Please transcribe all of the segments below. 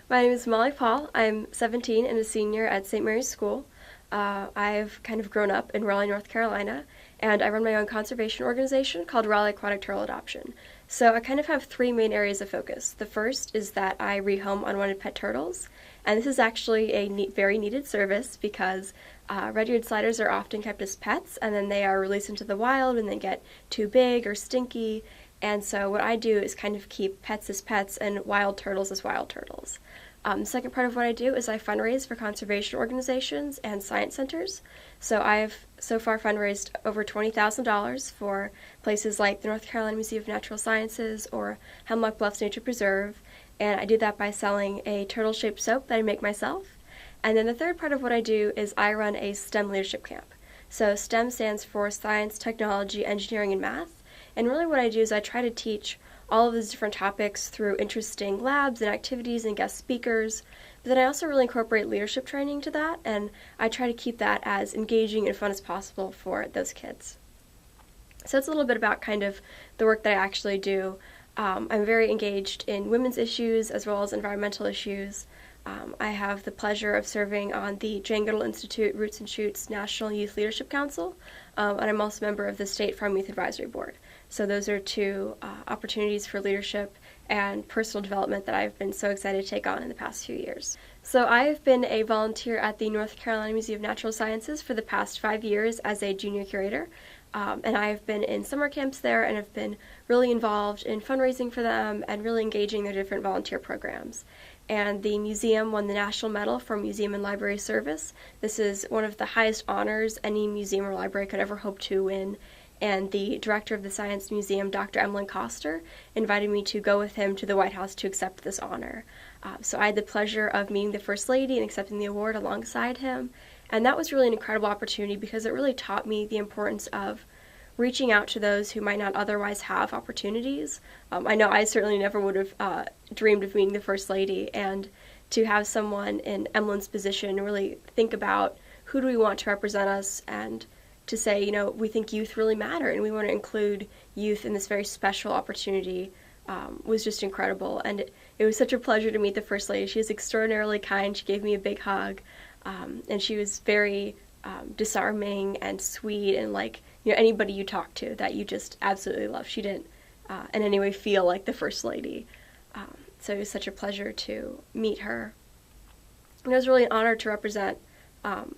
My name is Molly Paul. I'm 17 and a senior at St. Mary's School. I've kind of grown up in Raleigh, North Carolina, and I run my own conservation organization called Raleigh Aquatic Turtle Adoption. So I kind of have three main areas of focus. The first is that I rehome unwanted pet turtles, and this is actually a very needed service because red-eared sliders are often kept as pets, and then they are released into the wild when they get too big or stinky. And so what I do is kind of keep pets as pets and wild turtles as wild turtles. The second part of what I do is I fundraise for conservation organizations and science centers. So I've so far fundraised over $20,000 for places like the North Carolina Museum of Natural Sciences or Hemlock Bluffs Nature Preserve, and I do that by selling a turtle-shaped soap that I make myself. And then the third part of what I do is I run a STEM leadership camp. So STEM stands for Science, Technology, Engineering, and Math. And really what I do is I try to teach all of these different topics through interesting labs and activities and guest speakers. But then I also really incorporate leadership training to that, and I try to keep that as engaging and fun as possible for those kids. So it's a little bit about kind of the work that I actually do. I'm very engaged in women's issues as well as environmental issues. I have the pleasure of serving on the Jane Goodall Institute Roots and Shoots National Youth Leadership Council, and I'm also a member of the State Farm Youth Advisory Board. So those are two opportunities for leadership and personal development that I've been so excited to take on in the past few years. So I've been a volunteer at the North Carolina Museum of Natural Sciences for the past 5 years as a junior curator. And I've been in summer camps there and have been really involved in fundraising for them and really engaging their different volunteer programs. And the museum won the National Medal for Museum and Library Service. This is one of the highest honors any museum or library could ever hope to win. And the director of the Science Museum, Dr. Emlyn Coster, invited me to go with him to the White House to accept this honor. So I had the pleasure of meeting the First Lady and accepting the award alongside him. And that was really an incredible opportunity because it really taught me the importance of reaching out to those who might not otherwise have opportunities. I know I certainly never would have dreamed of meeting the First Lady, and to have someone in Emlyn's position really think about who do we want to represent us and to say, you know, we think youth really matter and we want to include youth in this very special opportunity was just incredible. And it was such a pleasure to meet the First Lady. She was extraordinarily kind. She gave me a big hug, and she was very disarming and sweet and like, you know, anybody you talk to that you just absolutely love. She didn't in any way feel like the First Lady. So it was such a pleasure to meet her. And it was really an honor to represent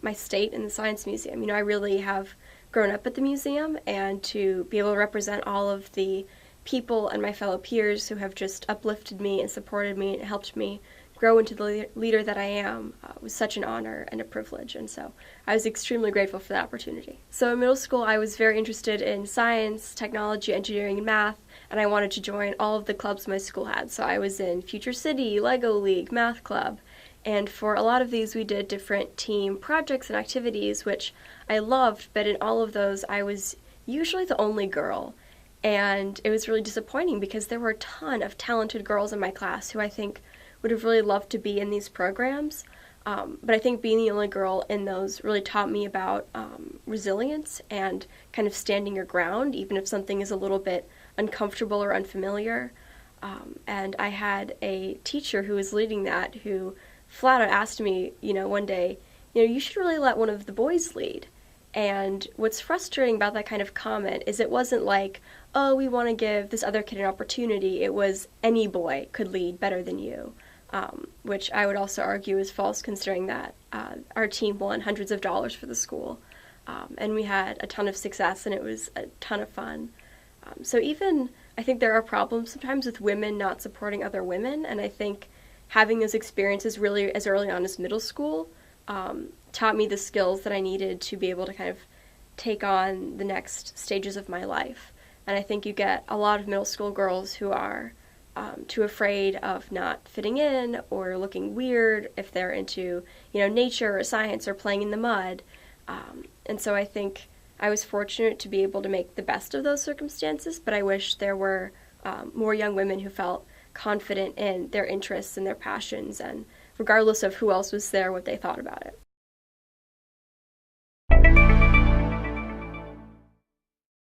my state in the Science Museum. You know, I really have grown up at the museum, and to be able to represent all of the people and my fellow peers who have just uplifted me and supported me and helped me grow into the leader that I am was such an honor and a privilege, and so I was extremely grateful for that opportunity. So in middle school, I was very interested in science, technology, engineering, and math, and I wanted to join all of the clubs my school had. So I was in Future City, Lego League, Math Club, and for a lot of these we did different team projects and activities, which I loved, but in all of those I was usually the only girl. And it was really disappointing because there were a ton of talented girls in my class who I think would have really loved to be in these programs. But I think being the only girl in those really taught me about resilience and kind of standing your ground, even if something is a little bit uncomfortable or unfamiliar. And I had a teacher who was leading that who flat out asked me, you know, one day, you know, you should really let one of the boys lead. And what's frustrating about that kind of comment is it wasn't like, oh, we want to give this other kid an opportunity. It was any boy could lead better than you, which I would also argue is false, considering that our team won hundreds of dollars for the school. And we had a ton of success, and it was a ton of fun. So even, I think there are problems sometimes with women not supporting other women, and I think having those experiences really as early on as middle school taught me the skills that I needed to be able to kind of take on the next stages of my life. And I think you get a lot of middle school girls who are too afraid of not fitting in or looking weird if they're into, you know, nature or science or playing in the mud. And so I think I was fortunate to be able to make the best of those circumstances, but I wish there were more young women who felt confident in their interests and their passions, and regardless of who else was there, what they thought about it.